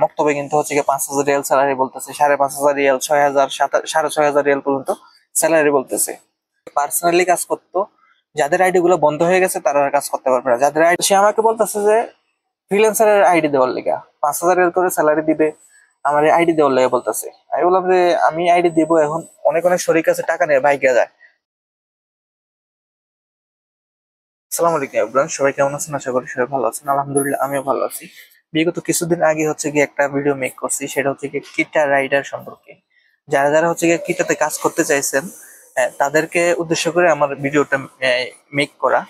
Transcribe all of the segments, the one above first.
মক্তবে কিন্তু হচ্ছে গিয়ে 5,000 রিয়াল স্যালারি বলতেছে, 5,500 রিয়াল, 6,000, 6,500 রিয়াল পর্যন্ত স্যালারি বলতেছে। পার্সোনালি কাজ করতো, যাদের আইডি গুলো বন্ধ হয়ে গেছে তারা আর কাজ করতে পারবে না। যাদের আইডি, সে আমাকে বলতেছে যে ফ্রিল্যান্সারের আইডি দেওয়ার লেগা 5,000 রিয়াল করে স্যালারি দিবে, আমার আইডি দেওয়ার লেগে বলতেছে। আমি বললাম যে আমি আইডি দিব, এখন অনেক অনেক শরীর কাছে টাকা নিয়ে ভাইকে যায়। আসসালামু আলাইকুম এভরিওয়ান, সবাই কেমন আছেন? আশা করি সবাই ভালো আছেন। আলহামদুলিল্লাহ আমিও ভালো আছি। বিগত কিছুদিন আগে হচ্ছে গিয়ে একটা ভিডিও মেক করছি, সেটা হচ্ছে গিয়ে কিটা রাইডার সম্পর্কে। যারা যারা হচ্ছে গিয়ে কিটাতে কাজ করতে চাইছেন, তাদেরকে উদ্দেশ্য করে আমার ভিডিওটা মেক করা।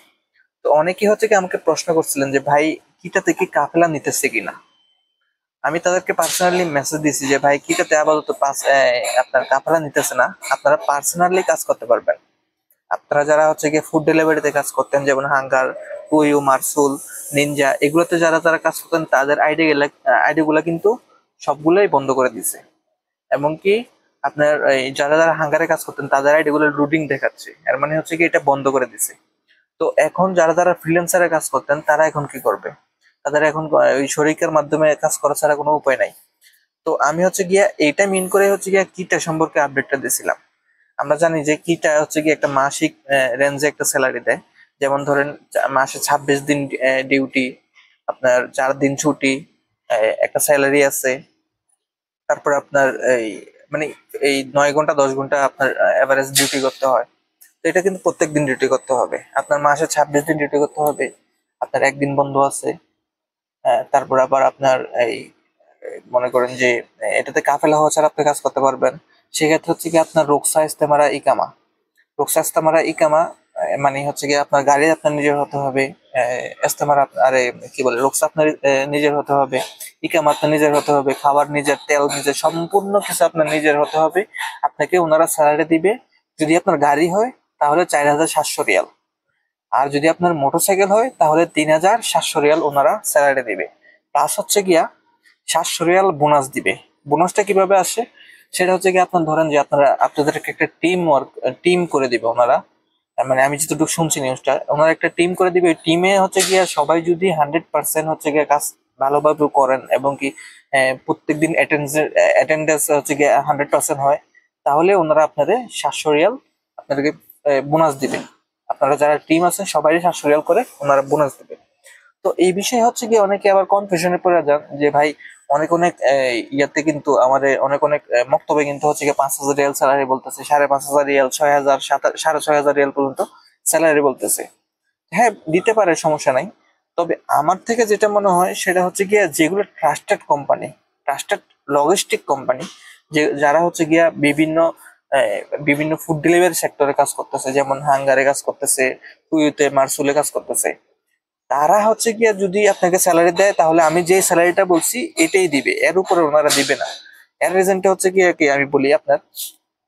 তো অনেকেই হচ্ছে কি আমাকে প্রশ্ন করছিলেন যে ভাই, কিটাতে কি কাফেলা নিতেছে কিনা। আমি তাদেরকে পার্সোনালি মেসেজ দিছি যে ভাই, কিটাতে আপাতত আপনার কাফেলা নিতেছে না, আপনারা পার্সোনালি কাজ করতে পারবেন। আপনারা যারা হচ্ছে গিয়ে ফুড ডেলিভারিতে কাজ করতেন, যেমন হাঙ্গার, কুইউ, মার্সুল, নিনজা, এগুলোতে যারা যারা কাজ করতেন তাদের আইডি গুলা কিন্তু সবগুলোই বন্ধ করে দিছে। এমনকি আপনার এই যারা যারা হাঙ্গারে কাজ করতেন তাদের আইডি গুলো লুডিং দেখাচ্ছে, এর মানে হচ্ছে কি এটা বন্ধ করে দিছে। তো এখন যারা যারা ফ্রিল্যান্সারে কাজ করতেন তারা এখন কি করবে? তাদের এখন ওই শরিকের মাধ্যমে কাজ করা ছাড়া কোনো উপায় নাই। তো আমি হচ্ছে গিয়া এইটা মিন করে হচ্ছে গিয়া কিটা সম্পর্কে আপডেটটা দিছিলাম। আমরা জানি যে কিটা হচ্ছে কি একটা মাসিক রেঞ্জে একটা স্যালারি দেয়। যেমন ধরেন মাসে 26 দিন ডিউটি, আপনার 4 দিন ছুটি, একটা স্যালারি আছে। তারপর আপনার এই মানে এই 9 ঘন্টা 10 ঘন্টা আপনার এভারেজ ডিউটি করতে হয়। তো এটা কিন্তু প্রত্যেক দিন ডিউটি করতে হবে, আপনার মাসে 26 দিন ডিউটি করতে হবে। আপনার একদিন বন্ধ আছে। তারপর আবার আপনার এই মনে করেন যে এটাতে কাফেলা হওয়া ছাড়া আপনি কাজ করতে পারবেন। সেক্ষেত্রে হচ্ছে কি আপনার রুকসা ইস্তেমারা ইকামা, রুকসা ইস্তেমারা ইকামা মানে হচ্ছে কি আপনার গাড়ি আপনার নিজের হতে হবে। ইস্তেমারা আরে কি বলে, রুকসা আপনার নিজের হতে হবে, ইকামা আপনার নিজের হতে হবে, খাবার নিজের, তেল নিজের, সম্পূর্ণ কিছু আপনার নিজের হতে হবে। আপনাকে ওনারা স্যালারি দিবে। যদি আপনার গাড়ি হয় তাহলে 4,700 রিয়াল, আর যদি আপনার মোটরসাইকেল হয় তাহলে 3,700 রিয়াল ওনারা স্যালারি দিবে। প্লাস হচ্ছে গিয়া 700 রিয়াল বোনাস দিবে। বোনাসটা কিভাবে আসে? সেটা হচ্ছে কি আপনার ধরেন যে আপনাদেরকে একটা টিম করে দিবে ওনারা। মানে আমি যতটুকু শুনছি নিউজটা, ওনারা একটা টিম করে দিবে। ওই টিমে হচ্ছে গিয়া সবাই যদি 100% হচ্ছে গিয়া কাজ ভালোভাবে করেন, এবং কি প্রত্যেকদিন অ্যাটেন্ডেন্স হচ্ছে গিয়া 100% হয়, তাহলে ওনারা আপনাদের 700 রিয়াল আপনাদেরকে বোনাস দিবে। আপনারা যারা টিম আছেন সবাই 700 রিয়াল করে ওনারা বোনাস দিবে। তো এই বিষয়ে হচ্ছে কি অনেকে আবার কনফিউশনে পড়ে যান যে ভাই, অনেক অনেক ইয়াতে কিন্তু আমাদের অনেক অনেক মক্তবে কিন্তু হচ্ছে কি 5,000 রিয়াল স্যালারি বলতেছে, 5,500 রিয়াল, 6,000, 6,500 রিয়াল পর্যন্ত স্যালারি বলতেছে। হ্যাঁ, দিতে পারে, সমস্যা নাই। তবে আমার থেকে যেটা মনে হয় সেটা হচ্ছে গিয়া যেগুলো trusted company, trusted logistic company, যে যারা হচ্ছে গিয়া বিভিন্ন ফুড ডেলিভারি সেক্টরে কাজ করতেছে, যেমন হাঙ্গারে কাজ করতেছে, কুইতে, মারসুলে কাজ করতেছে, তারা হচ্ছে গিয়া যদি আপনাকে স্যালারি দেয় তাহলে আমি যে স্যালারিটা বলছি এটাই দিবে, এর উপরে ওনারা দিবে না। এর রিজনটা হচ্ছে গিয়া কি আমি বলি আপনার,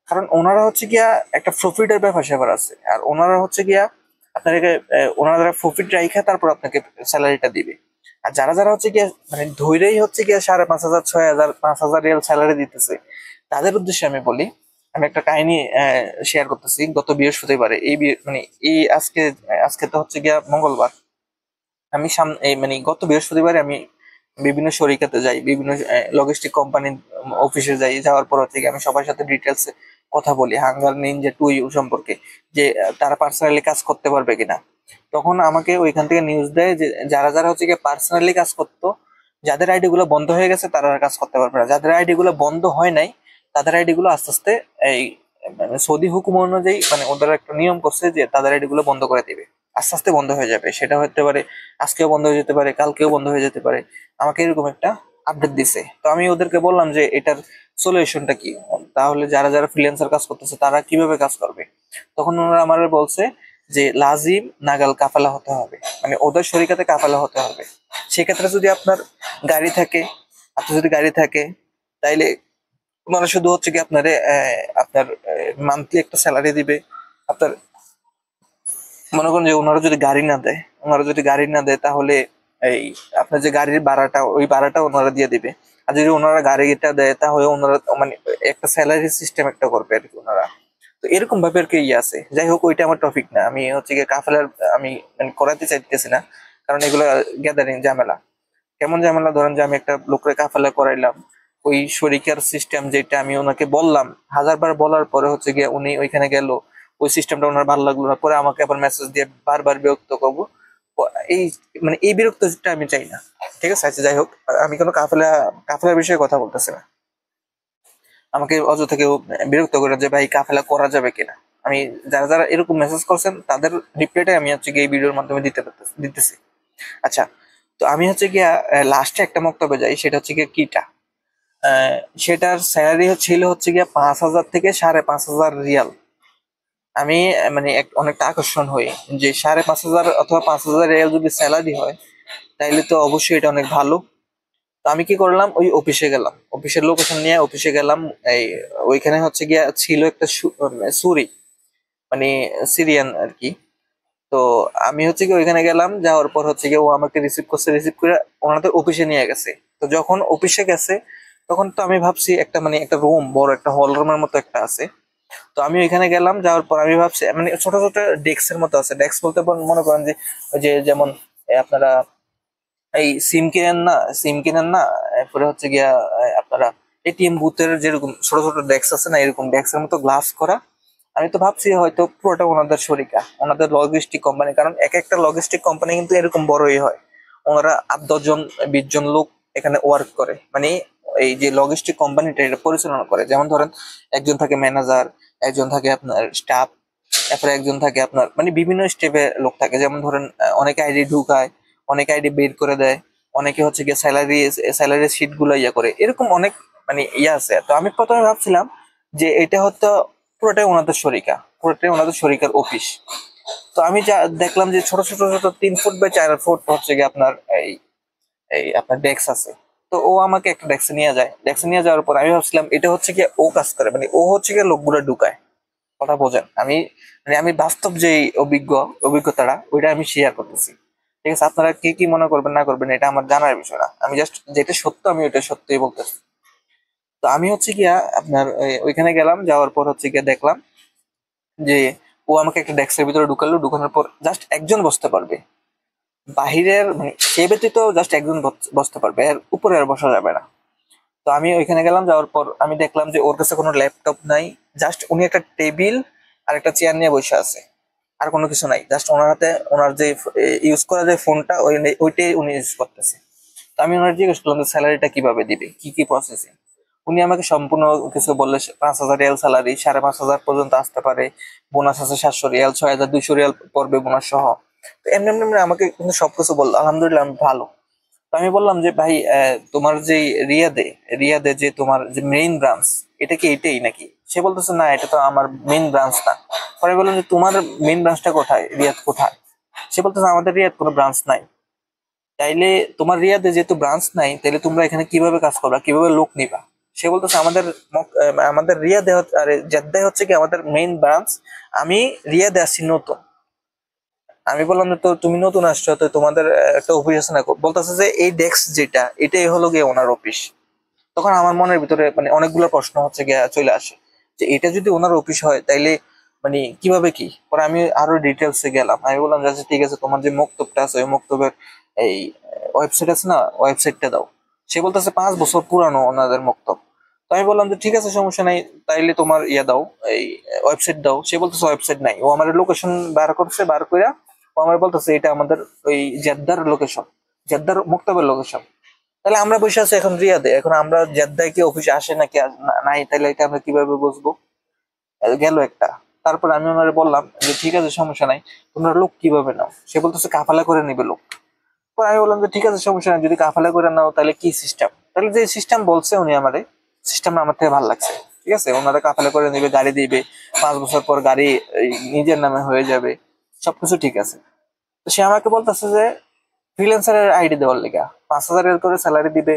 কারণ ওনারা হচ্ছে গিয়া একটা প্রফিটের ব্যাপার স্যাপার আছে, আর ওনারা হচ্ছে গিয়া আপনাকে ওনারা প্রফিট রাইখা তারপর আপনাকে স্যালারিটা দিবে। আর যারা যারা হচ্ছে গিয়া মানে ধৈরেই হচ্ছে গিয়া 5,500, 6,000, 5,000 রিয়াল স্যালারি দিতেছে, তাদের উদ্দেশ্যে আমি বলি। আমি একটা কাহিনী শেয়ার করতেছি। গত বৃহস্পতিবারে মানে এই আজকে আজকে তো হচ্ছে গিয়া মঙ্গলবার। আমি এই মানে গত বৃহস্পতিবারে আমি বিভিন্ন শরিকাতে যাই, বিভিন্ন লজিস্টিক কোম্পানির অফিসে যাই। যাওয়ার পর থেকে আমি সবার সাথে ডিটেলস কথা বলি হাঙ্গার, নিনজা, টুইউ সম্পর্কে, যে তারা পার্সোনালি কাজ করতে পারবে কিনা। তখন আমাকে ওইখান থেকে নিউজ দেয় যে যারা যারা হচ্ছে গিয়ে পার্সোনালি কাজ করতো, যাদের আইডি গুলো বন্ধ হয়ে গেছে তারা আর কাজ করতে পারবে না। যাদের আইডি গুলো বন্ধ হয় নাই তাদের আইডি গুলো আস্তে আস্তে এই মানে সৌদি হুকুম অনুযায়ী, মানে ওদের একটা নিয়ম করছে যে তাদের আইডি গুলো বন্ধ করে দিবে, আস্তে আস্তে বন্ধ হয়ে যাবে। সেটা হতে পারে আজকেও বন্ধ হয়ে যেতে পারে, কালকেও বন্ধ হয়ে যেতে পারে। আমাকে এরকম একটা আপডেট দিছে। তো আমি ওদেরকে বললাম যে এটার সলিউশনটা কি, তাহলে যারা যারা ফ্রিল্যান্সার কাজ করতেছে তারা কিভাবে কাজ করবে। তখন ওনারা আমার বলছে যে লাজিম নাগাল কাফালা হতে হবে, মানে ওদের শরিকাতে কাফালা হতে হবে। সেক্ষেত্রে যদি আপনার গাড়ি থাকে, তাইলে ওনারা শুধু হচ্ছে কি আপনার মান্থলি একটা স্যালারি দিবে। আপনার মনে করেন যে ওনারা যদি গাড়ি না দেয় তাহলে এই আপনার যে গাড়ির ভাড়াটা, ওই ভাড়াটা ওনারা দিয়ে দিবে। আর যদি ওনারা গাড়িটা দেয় তাহলে ওনারা মানে একটা স্যালারি সিস্টেম একটা করবে আর কি ওনারা। তো এরকম ভাবে আর কি ইয়ে আছে। যাই হোক, ওইটা আমার টপিক না। আমি হচ্ছে গিয়ে কাফেলার আমি মানে করাতে চাইতেছি না, কারণ এগুলো গ্যাদারিং ঝামেলা। কেমন ঝামেলা, ধরেন যে আমি একটা লোকের কাফেলা করাইলাম, ওই শরিকার সিস্টেম যেটা আমি ওনাকে বললাম, 1000 বার বলার পরে হচ্ছে গিয়ে উনি ওইখানে গেল, ওই সিস্টেমটা ওনার ভালো লাগলো না, পরে আমাকে আবার মেসেজ দিয়ে বারবার বিরক্ত করবো। এই মানে এই বিরক্তটা আমি চাই না। ঠিক আছে, আচ্ছা যাই হোক, আমি কোনো কাফেলার বিষয়ে কথা বলতেছি না। আমাকে অযথা কেউ বিরক্ত করে যে ভাই কাফেলা করা যাবে কিনা। আমি যারা যারা এরকম মেসেজ করছেন তাদের রিপ্লাইটাই আমি হচ্ছে গিয়ে এই ভিডিওর মাধ্যমে দিতেছি। আচ্ছা, তো আমি হচ্ছে গিয়া লাস্টে একটা বক্তব্যে যাই, সেটা হচ্ছে গিয়ে কিটা। আহ, সেটার স্যালারি ছিল হচ্ছে গিয়া 5,000 থেকে 5,500 রিয়াল। আমি মানে অনেকটা আকর্ষণ হই যে 5,500 অথবা 5,000 রিয়াল যদি স্যালারি হয়, তাইলে তো অবশ্যই এটা অনেক ভালো। তো আমি কি করলাম, ওই অফিসে গেলাম, অফিসের লোকেশন নিয়ে অফিসে গেলাম। এই ওইখানে হচ্ছে গিয়া ছিল একটা সুরি, মানে সিরিয়ান আর কি। তো আমি হচ্ছে কি ওইখানে গেলাম, যাওয়ার পর হচ্ছে কি ও আমাকে রিসিভ করছে, রিসিভ করে ওনাদের অফিসে নিয়ে গেছে। তো যখন অফিসে গেছে, তখন তো আমি ভাবছি একটা মানে একটা রুম, বড় একটা হল রুমের মতো একটা আছে। তো আমি ওইখানে গেলাম, যাওয়ার পর আমি ভাবছি মানে ছোট ছোট ডেস্কের মতো আছে। ডেস্ক বলতে মনে করেন যে ওই যে যেমন আপনারা এই সিম কিনেন না, এরপরে হচ্ছে গিয়া আপনারা এটিএম বুথের যেরকম ছোট ছোট ডেস্ক আছে না, এরকম ডেস্কের মতো গ্লাস করা। আমি তো ভাবছি হয়তো পুরোটা ওনাদের শরিকা, ওনাদের লজিস্টিক কোম্পানি, কারণ এক একটা লজিস্টিক কোম্পানি কিন্তু এরকম বড়ই হয়। ওনারা 8-10 জন 20 জন লোক এখানে ওয়ার্ক করে, মানে এই যে লজিস্টিক কোম্পানিটা এটা পরিচালনা করে। যেমন ধরেন একজন থাকে ম্যানেজার, একজন থাকে আপনার স্টাফ, তারপরে একজন থাকে আপনার মানে বিভিন্ন স্টেপে লোক থাকে। যেমন ধরেন অনেকে আইডি ঢুকায়, অনেকে আইডি বের করে দেয়, অনেকে হচ্ছে গিয়ে স্যালারি শিট গুলো ইয়া করে, এরকম অনেক মানে ইয়ে আছে। তো আমি প্রথমে ভাবছিলাম যে এটা হয়তো পুরোটাই ওনাদের শরিকা, পুরোটাই ওনাদের শরিকার অফিস। তো আমি যা দেখলাম যে ছোট ছোট ছোট 3 ফুট বাই 4 ফুট হচ্ছে গিয়ে আপনার এই এই আপনার ডেস্ক আছে। তো ও আমাকে একটা ডেস্কে নিয়ে যায়, ডেস্কে নিয়ে যাওয়ার পর আমি ভাবছিলাম এটা হচ্ছে গিয়ে ও কাজ করে, মানে ও হচ্ছে গিয়ে লোকগুলো ঢুকায়। কথা বোঝেন, আমি মানে আমি বাস্তব যে অভিজ্ঞতাটা ওইটা আমি শেয়ার করতেছি। ঠিক আছে, আপনারা কি কি মনে করবেন না করবেন এটা আমার জানার বিষয় না, আমি জাস্ট যেটা সত্য আমি ওইটা সত্যই বলতেছি। তো আমি হচ্ছে গিয়া আপনার ওইখানে গেলাম, যাওয়ার পর হচ্ছে গিয়া দেখলাম যে ও আমাকে একটা ডেস্কের ভিতরে ঢুকালো, ঢুকানোর পর জাস্ট একজন বসতে পারবে, বাহিরের মানে সে ব্যতীত জাস্ট একজন বসতে পারবে, এর উপরে আর বসা যাবে না। তো আমি ওইখানে গেলাম, যাওয়ার পর আমি দেখলাম যে ওর কাছে কোনো ল্যাপটপ নাই, জাস্ট উনি একটা টেবিল আর একটা চেয়ার নিয়ে বসে আছে, আর কোনো কিছু নাই। জাস্ট ওনার হাতে ওনার যে ইউজ করা যে ফোনটা ওইটাই উনি ইউজ করতেছে। তো আমি ওনার জিজ্ঞেস করলাম যে স্যালারিটা কিভাবে দিবে, কি কি প্রসেসিং। উনি আমাকে সম্পূর্ণ কিছু বললে, 5,000 রিয়াল স্যালারি, 5,500 পর্যন্ত আসতে পারে, বোনাস আছে 700 রিয়াল, 6,200 রিয়াল পড়বে বোনাস সহ। তো এমনি এমনি এমনি আমাকে কিন্তু সবকিছু বললো, আলহামদুলিল্লাহ আমি ভালো। তো আমি বললাম যে ভাই তোমার যে রিয়াদে রিয়াদে যে তোমার যে মেইন ব্রাঞ্চ, এটা কি এটাই নাকি? সে বলতেছে না, এটা তো আমার মেইন ব্রাঞ্চ না। পরে বললাম যে তোমার মেইন ব্রাঞ্চটা কোথায়, রিয়াদ কোথায়? সে বলতেছে আমাদের রিয়াদ কোনো ব্রাঞ্চ নাই। তাইলে তোমার রিয়াদে যেহেতু ব্রাঞ্চ নাই, তাইলে তোমরা এখানে কিভাবে কাজ করবা, কিভাবে লোক নিবা? সে বলতেছে আমাদের রিয়াদে আরে জেদ্দায় হচ্ছে কি আমাদের মেইন ব্রাঞ্চ। আমি রিয়াদে আসছি নতুন। আমি বললাম যে তো তুমি নতুন আসছো, তো তোমাদের একটা অফিস আছে না? বলতেছে যে এই ডেস্ক যেটা, এটাই হলো গিয়ে ওনার অফিস। তখন আমার মনের ভিতরে মানে অনেকগুলো প্রশ্ন হচ্ছে গিয়ে চলে আসে যে এটা যদি ওনার অফিস হয়, তাইলে মানে কিভাবে কি। পরে আমি আরো ডিটেলসে গেলাম, আমি বললাম যে আচ্ছা ঠিক আছে, তোমার যে মক্তবটা আছে ওই মক্তবের এই ওয়েবসাইট আছে না, ওয়েবসাইটটা দাও। সে বলতেছে 5 বছর পুরানো ওনাদের মক্তব। তো আমি বললাম যে ঠিক আছে, সমস্যা নাই, তাইলে তোমার ইয়া দাও, এই ওয়েবসাইট দাও। সে বলতেছে ওয়েবসাইট নাই, ও আমার লোকেশন বার করছে, বার কইরা ও আমার বলতেছে এটা আমাদের ওই জেদ্দার লোকেশন, জেদ্দার মক্তবের লোকেশন। তাহলে আমরা বসে আছি এখন রিয়াদে, এখন আমরা জেদ্দায় কি অফিসে আসে নাকি নাই, তাহলে এটা আমরা কিভাবে বুঝবো? গেল একটা। তারপর আমি ওনারে বললাম যে ঠিক আছে, সমস্যা নাই, তোমরা লোক কিভাবে নাও? সে বলতেছে কাফালা করে নিবে লোক। পর আমি বললাম যে ঠিক আছে, সমস্যা নাই, যদি কাফালা করে নাও তাহলে কি সিস্টেম? তাহলে যে সিস্টেম বলছে উনি আমারে, সিস্টেমটা আমার থেকে ভালো লাগছে। ঠিক আছে, ওনারা কাফালা করে নিবে, গাড়ি দিবে, 5 বছর পর গাড়ি এই নিজের নামে হয়ে যাবে, সবকিছু ঠিক আছে। তো সে আমাকে বলতেছে যে ফ্রিল্যান্সারের আইডি দেওয়ার লেগা 5,000 করে স্যালারি দিবে,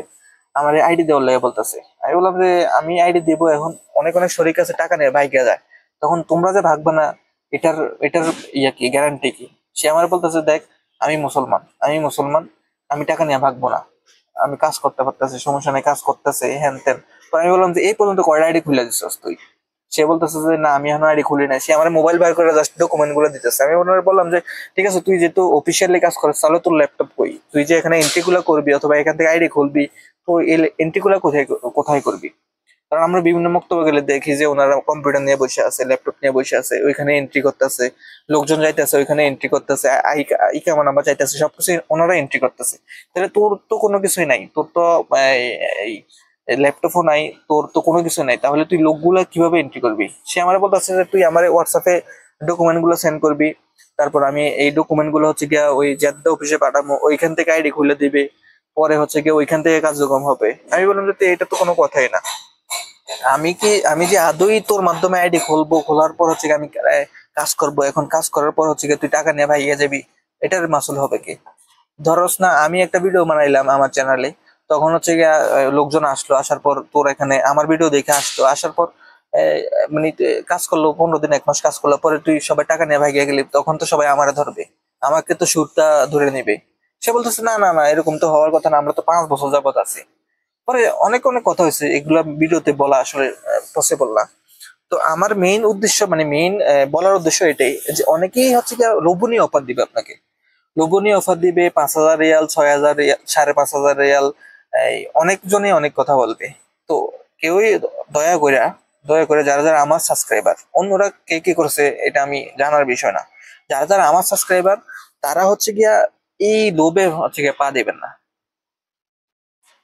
আমার আইডি দেওয়ার লেগে বলতেছে। আমি বললাম যে আমি আইডি দিব, এখন অনেক অনেক শরীর কাছে টাকা নেই ভাইকে যায়, তখন তোমরা যে ভাগবে না, এটার এটার ইয়া কি গ্যারান্টি কি? সে আমার বলতেছে দেখ, আমি মুসলমান, আমি টাকা নিয়ে ভাগবো না, আমি কাজ করতে পারতেছি, সমস্যা নেই, কাজ করতেছে হ্যান ত্যান। তো আমি বললাম যে এই পর্যন্ত কয়টা আইডি খুলে দিচ্ছিস তুই? সে বলতেছে যে না আমি এখন আইডি খুলি নাই, সে আমার মোবাইল বার করে জাস্ট ডকুমেন্ট গুলো দিতেছে। আমি ওনার বললাম যে ঠিক আছে তুই যেহেতু অফিসিয়ালি কাজ করিস তাহলে তোর ল্যাপটপ কই, তুই যে এখানে এন্ট্রি গুলো করবি অথবা এখান থেকে আইডি খুলবি, তো এই এন্ট্রি গুলো কোথায় কোথায় করবি? কারণ আমরা বিভিন্ন বক্তব্য গেলে দেখি যে ওনারা কম্পিউটার নিয়ে বসে আছে, ল্যাপটপ নিয়ে বসে আছে, ওইখানে এন্ট্রি করতেছে, লোকজন যাইতেছে ওইখানে এন্ট্রি করতেছে, ইকামা নাম্বার চাইতেছে, সবকিছু ওনারা এন্ট্রি করতেছে। তাহলে তোর তো কোনো কিছুই নাই, তোর তো এই ল্যাপটপও নাই, তোর তো কোনো কিছু নাই, তাহলে তুই লোকগুলা কিভাবে এন্ট্রি করবি? সে আমার বলতেছে যে তুই আমার হোয়াটসঅ্যাপে ডকুমেন্ট গুলো সেন্ড করবি, তারপর আমি এই ডকুমেন্ট গুলো হচ্ছে গিয়া ওই জেদ্দা অফিসে পাঠাবো, ওইখান থেকে আইডি খুলে দিবে, পরে হচ্ছে গিয়ে ওইখান থেকে কার্যক্রম হবে। আমি বললাম যে এটা তো কোনো কথাই না। আমি যে আদৌ তোর মাধ্যমে আইডি খুলবো, খোলার পর হচ্ছে আমি কাজ করব, এখন কাজ করার পর হচ্ছে তুই টাকা নিয়ে ভাইয়া যাবি, এটার মাসুল হবে কি? ধরস না আমি একটা ভিডিও বানাইলাম আমার চ্যানেলে, তখন হচ্ছে গিয়া লোকজন আসলো, আসার পর তোর এখানে আমার ভিডিও দেখে আসলো, আসার পর মানে কাজ করলো 15 দিন 1 মাস কাজ করলো, পরে তুই সবাই টাকা নিয়ে ভাইয়া গেলি, তখন তো সবাই আমারে ধরবে, আমাকে তো সুরটা ধরে নিবে। সে বলতেছে না না না, এরকম তো হওয়ার কথা না, আমরা তো 5 বছর যাবত আছি। পরে অনেক অনেক কথা হয়েছে, এগুলা ভিডিওতে বলা আসলে পসিবল না। তো আমার মেইন উদ্দেশ্য মানে মেইন বলার উদ্দেশ্য এটাই যে অনেকেই হচ্ছে কি লোভনীয় অফার দিবে আপনাকে, লোভনীয় অফার দিবে 5,000 রিয়াল, 6,000 রিয়াল, 5,500 রিয়াল, অনেকজনই অনেক কথা বলবে। তো কেউই দয়া করে যারা যারা আমার সাবস্ক্রাইবার, অন্যরা কে কি করছে এটা আমি জানার বিষয় না, যারা যারা আমার সাবস্ক্রাইবার তারা হচ্ছে গিয়া এই লোভে হচ্ছে গিয়া পা দিবেন না,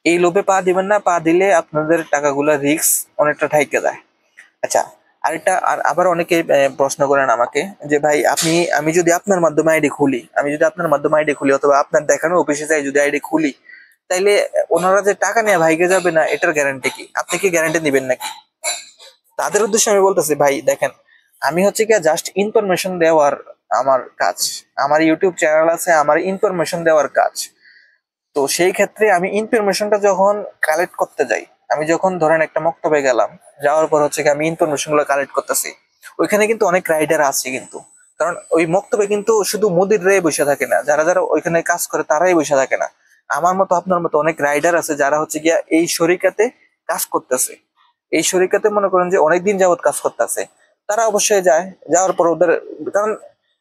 এই লোভে পা দিবেন না, পা দিলে আপনাদের টাকাগুলা রিস্ক অনেকটা ঠাইকে যায়। আচ্ছা, আরেকটা আবার অনেকে প্রশ্ন করেন আমাকে যে ভাই আমি যদি আপনার মাধ্যমে আইডি খুলি, অথবা আপনার দেখানো অফিসে যাই যদি আইডি খুলি, তাইলে ওনারা যে টাকা নিয়ে ভাইকে যাবে না এটার গ্যারান্টি কি? আপনি কি গ্যারান্টি নিবেন নাকি? তাদের উদ্দেশ্যে আমি বলতেছি ভাই দেখেন, আমি হচ্ছে কি জাস্ট ইনফরমেশন দেওয়ার আমার কাজ, আমার ইউটিউব চ্যানেল আছে, আমার ইনফরমেশন দেওয়ার কাজ। তো সেই ক্ষেত্রে আমি ইনফরমেশনটা যখন কালেক্ট করতে যাই, আমি যখন ধরেন একটা মক্তবে গেলাম, যাওয়ার পর হচ্ছে কি আমি ইনফরমেশন গুলো কালেক্ট করতেছি, ওইখানে কিন্তু অনেক রাইডার আছে কিন্তু, কারণ ওই মক্তবে কিন্তু শুধু মুদিররাই বসে থাকে না, যারা যারা ওইখানে কাজ করে তারাই বসে থাকে না, আমার মতো আপনার মতো অনেক রাইডার আছে যারা হচ্ছে গিয়া এই শরিকাতে কাজ করতেছে, এই শরিকাতে মনে করেন যে অনেকদিন যাবত কাজ করতেছে, তারা অবশ্যই যায়, যাওয়ার পর ওদের, কারণ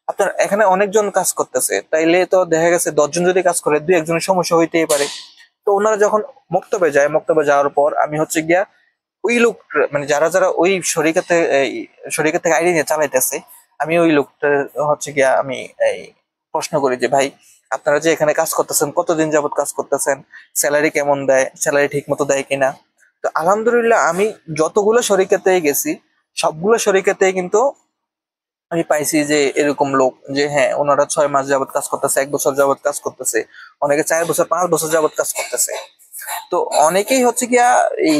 আপনার এখানে অনেকজন কাজ করতেছে, তাইলে তো দেখা গেছে 10 জন যদি কাজ করে 2-1 জনের সমস্যা হইতেই পারে। তো ওনারা যখন মক্তবে যাওয়ার পর আমি হচ্ছে গিয়া ওই লোক, মানে যারা যারা ওই শরিকা থেকে আইডি নিয়ে চালাইতেছে, আমি ওই লোকটা হচ্ছে গিয়া আমি এই প্রশ্ন করি যে ভাই আপনারা যে এখানে কাজ করতেছেন কতদিন যাবত কাজ করতেছেন, স্যালারি কেমন দেয়, স্যালারি ঠিক মতো দেয় কিনা? তো আলহামদুলিল্লাহ আমি যতগুলো শরিকাতে গেছি সবগুলো শরিকাতে কিন্তু আমি পাইছি যে এরকম লোক যে হ্যাঁ ওনারা 6 মাস যাবত কাজ করতেছে, 1 বছর যাবত কাজ করতেছে, অনেকে 4 বছর 5 বছর যাবত কাজ করতেছে। তো অনেকেই হচ্ছে গিয়া এই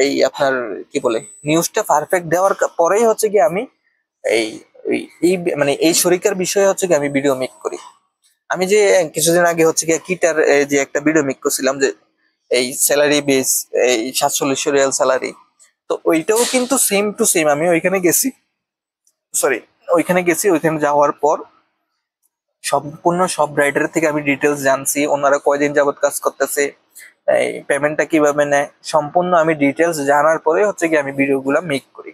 এই আপনার কি বলে নিউজটা পারফেক্ট দেওয়ার পরেই হচ্ছে গিয়া আমি এই মানে এই শরিকার বিষয়ে হচ্ছে গিয়ে আমি ভিডিও মেক করি। আমি যে কিছুদিন আগে হচ্ছে গিয়া কিটার যে একটা ভিডিও মেক করছিলাম যে এই স্যালারি বেস, এই 47 রিয়াল স্যালারি, তো ওইটাও কিন্তু সেম টু সেম আমি ওইখানে গেছি, সরি, ওইখানে যাওয়ার পর সম্পূর্ণ সব রাইডার থেকে আমি ডিটেলস জানছি, ওনারা কয়দিন যাবত কাজ করতেছে, এই পেমেন্টটা কিভাবে নেয়, সম্পূর্ণ আমি ডিটেলস জানার পরে হচ্ছে কি আমি ভিডিও গুলা মেক করি।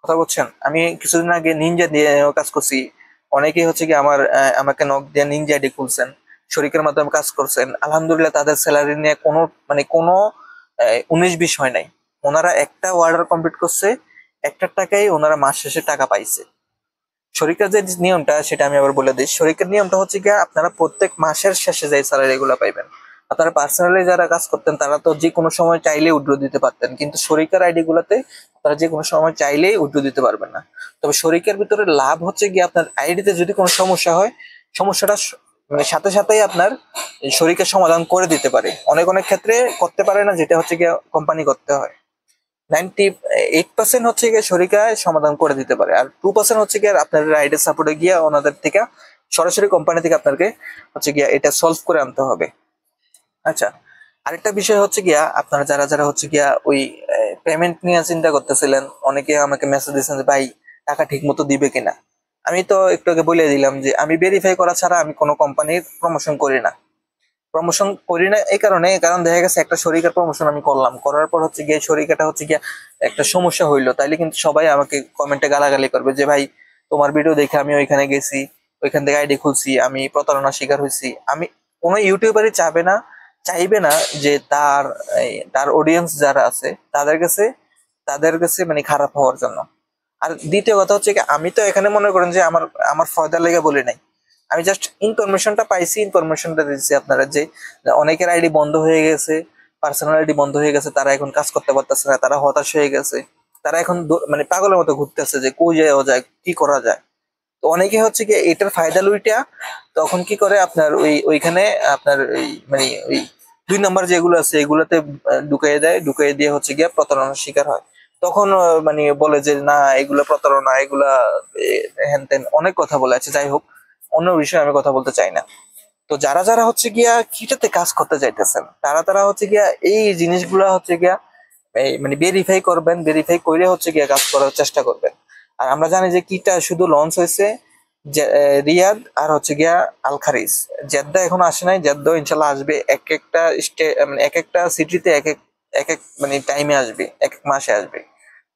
কথা বলছেন, আমি কিছুদিন আগে নিনজা দিয়ে কাজ করছি, অনেকেই হচ্ছে কি আমাকে নক দিয়ে নিনজা আইডি খুলছেন, শরিকের মাধ্যমে কাজ করছেন, আলহামদুলিল্লাহ তাদের স্যালারি নিয়ে কোনো 19-20 হয় নাই, ওনারা একটা অর্ডার কমপ্লিট করছে, একটা টাকাই ওনারা মাস শেষে টাকা পাইছে। শরিকের যে নিয়মটা সেটা আমি আবার বলে দিই, শরিকের নিয়মটা হচ্ছে গিয়ে আপনারা প্রত্যেক মাসের শেষে যে স্যালারি গুলো পাইবেন, আপনারা পার্সোনালি যারা কাজ করতেন তারা তো যে কোনো সময় চাইলেই উইথড্র দিতে পারতেন, কিন্তু শরিকের আইডি গুলাতে তারা যে কোনো সময় চাইলেই উইথড্র দিতে পারবেন না। তবে শরিকের ভিতরে লাভ হচ্ছে গিয়ে আপনার আইডিতে যদি কোনো সমস্যা হয়, সমস্যাটা মানে সাথে সাথেই আপনার শরিকের সমাধান করে দিতে পারে, অনেক অনেক ক্ষেত্রে করতে পারে না, যেটা হচ্ছে গিয়ে কোম্পানি করতে হয়। 98% হচ্ছে গিয়ে শরিকায় সমাধান করে দিতে পারে, আর 2% হচ্ছে গিয়ে আপনার রাইডার সাপোর্টে গিয়ে ওনাদের থেকে সরাসরি কোম্পানি থেকে আপনাকে হচ্ছে গিয়া এটা সলভ করে আনতে হবে। আচ্ছা, আরেকটা বিষয় হচ্ছে গিয়া আপনারা যারা যারা হচ্ছে গিয়া ওই পেমেন্ট নিয়ে চিন্তা করতেছিলেন, অনেকে আমাকে মেসেজ দিয়েছেন যে ভাই টাকা ঠিক মতো দিবে কিনা। আমি তো একটু আগে বলে দিলাম যে আমি ভেরিফাই করা ছাড়া আমি কোনো কোম্পানির প্রমোশন করি না, প্রমোশন করি না এই কারণে, কারণ দেখা গেছে একটা শরীরের প্রমোশন আমি করলাম, করার পর হচ্ছে গিয়ে শরীরটা হচ্ছে গিয়ে একটা সমস্যা হইলো, তাইলে কিন্তু সবাই আমাকে কমেন্টে গালাগালি করবে যে ভাই তোমার ভিডিও দেখে আমি ওইখানে গেছি, ওইখান থেকে আইডি খুলছি, আমি প্রতারণার শিকার হয়েছি। আমি কোনো ইউটিউবারই চাইবে না যে তার অডিয়েন্স যারা আছে তাদের কাছে মানে খারাপ হওয়ার জন্য। আর দ্বিতীয় কথা হচ্ছে কি, আমি তো এখানে মনে করেন যে আমার আমার ফয়দার লেগে বলি নাই, আমি জাস্ট ইনফরমেশনটা পাইছি, ইনফরমেশনটা দিচ্ছি আপনারা যে অনেকের আইডি বন্ধ হয়ে গেছে, পার্সোনাল আইডি বন্ধ হয়ে গেছে, তারা এখন কাজ করতে পারতেছে না, তারা হতাশ হয়ে গেছে, তারা এখন মানে পাগলের মতো ঘুরতেছে যে কই যাওয়া যায়, কি করা যায়। তো অনেকে হচ্ছে কি এটার ফায়দা লুইটা তখন কি করে আপনার ওইখানে আপনার মানে ওই 2 নম্বর যেগুলো আছে এগুলোতে ঢুকাইয়ে দেয়, ঢুকাইয়ে দিয়ে হচ্ছে গিয়ে প্রতারণার শিকার হয়। তখন মানে বলে যে না এগুলা প্রতারণা, এগুলা হ্যান ত্যান অনেক কথা বলে আছে। যাই হোক, অন্য বিষয়ে আমি কথা বলতে চাই না। তো যারা যারা হচ্ছে গিয়া কিটাতে কাজ করতে চাইতেছেন, তারা হচ্ছে গিয়া এই জিনিসগুলা হচ্ছে গিয়া মানে ভেরিফাই করবেন, ভেরিফাই করে হচ্ছে গিয়া কাজ করার চেষ্টা করবেন। আর আমরা জানি যে কিটা শুধু লঞ্চ হয়েছে রিয়াদ আর হচ্ছে গিয়া আল খারিজ, জেদ্দা এখন আসে নাই, জেদ্দা ইনশাল্লাহ আসবে। এক একটা মানে এক একটা সিটিতে এক এক এক এক মানে টাইমে আসবে, এক এক মাসে আসবে,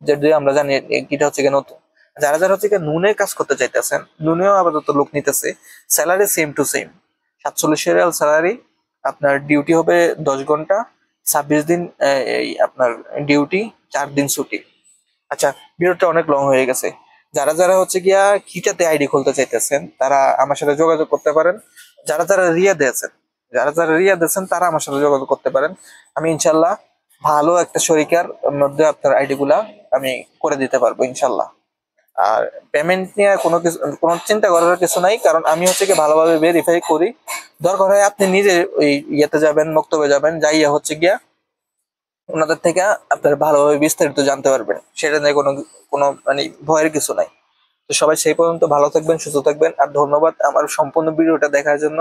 যদিও আমরা জানি কিটা হচ্ছে গিয়ে নতুন। যারা যারা হচ্ছে গিয়ে নুনে কাজ করতে চাইতেছেন, নুনেও আপাতত লোক নিতেছে, salary same to same 47 Real salary. আপনার ডিউটি হবে 10 ঘন্টা, 26 দিন এই আপনার ডিউটি, 4 দিন ছুটি। আচ্ছা, ভিডিওটা অনেক লং হয়ে গেছে। যারা যারা হচ্ছে গিয়া কিটাতে আইডি খুলতে চাইতেছেন তারা আমার সাথে যোগাযোগ করতে পারেন। যারা যারা রিয়াদ আছেন তারা আমার সাথে যোগাযোগ করতে পারেন। আমি ইনশাল্লাহ ভালো একটা শরিকার মধ্যে আপনার আইডি গুলা আমি করে দিতে পারবো ইনশাল্লাহ। আর পেমেন্ট নিয়ে কোনো চিন্তা করার কিছু নাই, কারণ আমি হচ্ছে কি ভালোভাবে ভেরিফাই করি। দরকার হয় আপনি নিজে ওই ইয়েতে যাবেন, বক্তব্যে যাবেন, যাইয়া হচ্ছে গিয়া ওনাদের থেকে আপনার ভালোভাবে বিস্তারিত জানতে পারবেন, সেটা নিয়ে কোনো কোনো মানে ভয়ের কিছু নাই। তো সবাই সেই পর্যন্ত ভালো থাকবেন, সুস্থ থাকবেন, আর ধন্যবাদ আমার সম্পূর্ণ ভিডিওটা দেখার জন্য।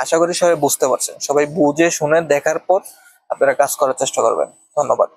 আশা করি সবাই বুঝতে পারছেন, সবাই বুঝে শুনে দেখার পর আপনারা কাজ করার চেষ্টা করবেন। ধন্যবাদ।